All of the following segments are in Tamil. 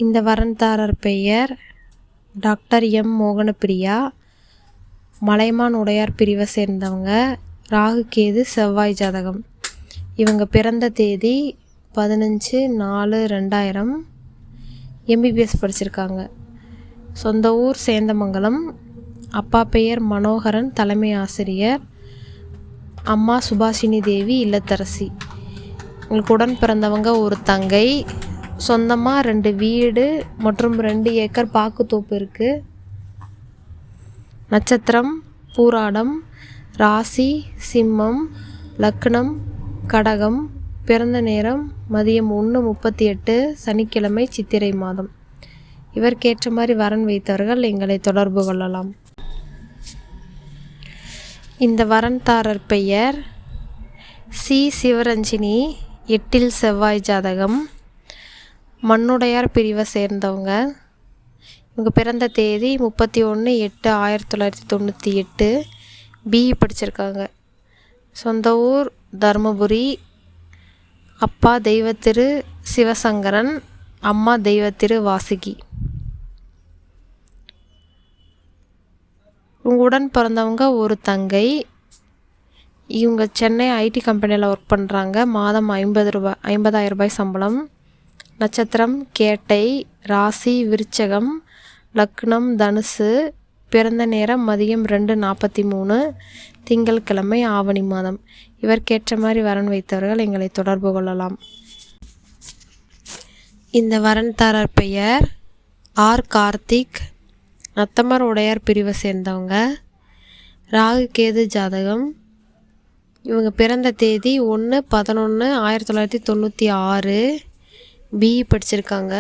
இந்த வரன்தாரர் பெயர் டாக்டர் எம் மோகனப்பிரியா. மலையமான் உடையார் பிரிவை சேர்ந்தவங்க. ராகு கேது செவ்வாய் ஜாதகம். இவங்க பிறந்த தேதி 15/4/2000. எம்பிபிஎஸ் படிச்சிருக்காங்க. சொந்த ஊர் சேந்தமங்கலம். அப்பா பெயர் மனோகரன், தலைமை ஆசிரியர். அம்மா சுபாஷினி தேவி, இல்லத்தரசி. உங்களுக்கு உடன் பிறந்தவங்க ஒரு தங்கை. சொந்தமாக 2 வீடு மற்றும் 2 ஏக்கர் பாக்குத்தோப்பு இருக்குது. நட்சத்திரம் பூராடம். ராசி சிம்மம். லக்னம் கடகம். பிறந்த நேரம் மதியம் 1:38, சனிக்கிழமை, சித்திரை மாதம். இவருக்கேற்ற மாதிரி வரன் வைத்தவர்கள் எங்களை தொடர்பு கொள்ளலாம். இந்த வரன்தாரர் பெயர் சி. சிவரஞ்சினி. 8 செவ்வாய் ஜாதகம். மண்ணுடையார் பிரிவை சேர்ந்தவங்க. இவங்க பிறந்த தேதி 31/8/1998. பிஇ படிச்சிருக்காங்க. சொந்த ஊர் தருமபுரி. அப்பா தெய்வத்திரு சிவசங்கரன், அம்மா தெய்வத்திரு வாசுகி. உங்களுடன் பிறந்தவங்க ஒரு தங்கை. இவங்க சென்னை ஐடி கம்பெனியில் ஒர்க் பண்ணுறாங்க. மாதம் 50,000 ரூபாய் சம்பளம். நட்சத்திரம் கேட்டை. ராசி விருச்சகம். லக்னம் தனுசு. பிறந்த நேரம் மதியம் 2:43, திங்கட்கிழமை, ஆவணி மாதம். இவருக்கேற்ற மாதிரி வரன் வைத்தவர்கள் எங்களை தொடர்பு கொள்ளலாம். இந்த வரன்தாரர் பெயர் ஆர். கார்த்திக். நத்தமர் உடையார் பிரிவை சேர்ந்தவங்க. ராகு கேது ஜாதகம். இவங்க பிறந்த தேதி 1/11/1996. பிஇ படிச்சிருக்காங்க.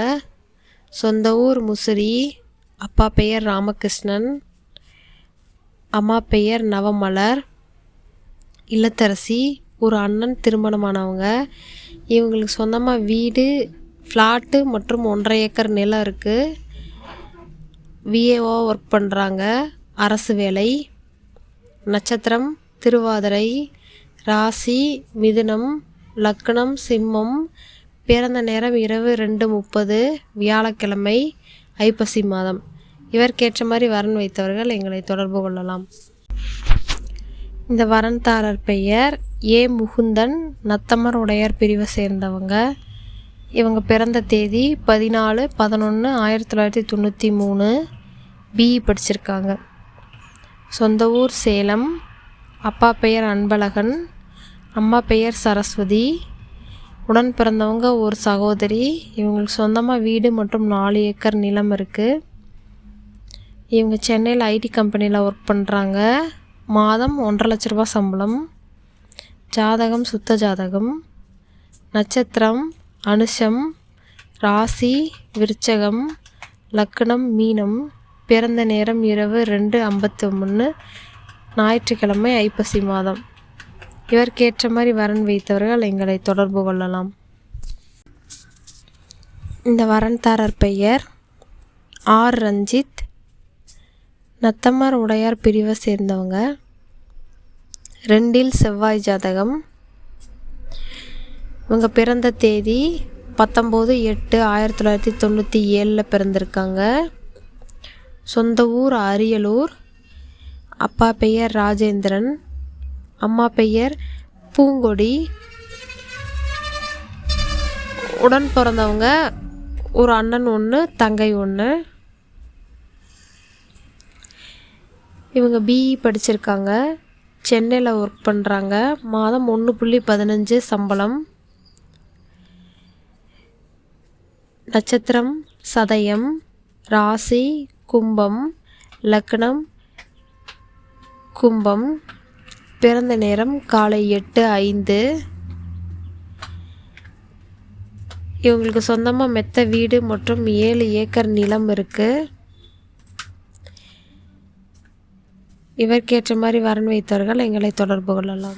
சொந்த ஊர் முசிறி. அப்பா பெயர் ராமகிருஷ்ணன், அம்மா பெயர் நவமலர், இல்லத்தரசி. ஒரு அண்ணன் திருமணமானவங்க. இவங்களுக்கு சொந்தமாக வீடு, ஃப்ளாட்டு மற்றும் 1.5 ஏக்கர் நிலம் இருக்குது. விஏஓ ஒர்க் பண்ணுறாங்க. அரசு வேலை. நட்சத்திரம் திருவாதிரை. ராசி மிதுனம். லக்னம் சிம்மம். பிறந்த நேரம் இரவு 2:30, வியாழக்கிழமை, ஐப்பசி மாதம். இவருக்கேற்ற மாதிரி வரன் வைத்தவர்கள் எங்களை தொடர்பு கொள்ளலாம். இந்த வரன்தாரர் பெயர் ஏ. முகுந்தன். நத்தமர் உடையார் பிரிவை சேர்ந்தவங்க. இவங்க பிறந்த தேதி 14/11/1993. பிஇ படிச்சிருக்காங்க. சொந்த ஊர் சேலம். அப்பா பெயர் அன்பழகன், அம்மா பெயர் சரஸ்வதி. உடன் பிறந்தவங்க ஒரு சகோதரி. இவங்களுக்கு சொந்தமாக வீடு மற்றும் 4 ஏக்கர் நிலம் இருக்குது. இவங்க சென்னையில் ஐடி கம்பெனியில் ஒர்க் பண்ணுறாங்க. மாதம் 1.5 லட்ச ரூபா சம்பளம். ஜாதகம் சுத்த ஜாதகம். நட்சத்திரம் அனுஷம். ராசி விருச்சகம். லக்னம் மீனம். பிறந்த நேரம் இரவு 2:53, ஞாயிற்றுக்கிழமை, ஐப்பசி மாதம். இவருக்கேற்ற மாதிரி வரன் வைத்தவர்கள் எங்களை தொடர்பு கொள்ளலாம். இந்த வரன்தாரர் பெயர் ஆர். ரஞ்சித். நத்தமர் உடையார் பிரிவை சேர்ந்தவங்க. 2 செவ்வாய் ஜாதகம். இவங்க பிறந்த தேதி 19/8/1997 பிறந்திருக்காங்க. சொந்த ஊர் அரியலூர். அப்பா பெயர் ராஜேந்திரன், அம்மா பெயர் பூங்கொடி. உடன் பிறந்தவங்க ஒரு அண்ணன் 1, தங்கை 1. இவங்க பிஇ படிச்சிருக்காங்க. சென்னையில் ஒர்க் பண்ணுறாங்க. மாதம் 1.15 சம்பளம். நட்சத்திரம் சதயம். ராசி கும்பம். லக்னம் கும்பம். பிறந்த நேரம் காலை 8:05. இவங்களுக்கு சொந்தமாக மெத்த வீடு மற்றும் 7 ஏக்கர் நிலம் இருக்குது. இவருக்கேற்ற மாதிரி வரன் வைத்தவர்கள் எங்களை தொடர்பு கொள்ளலாம்.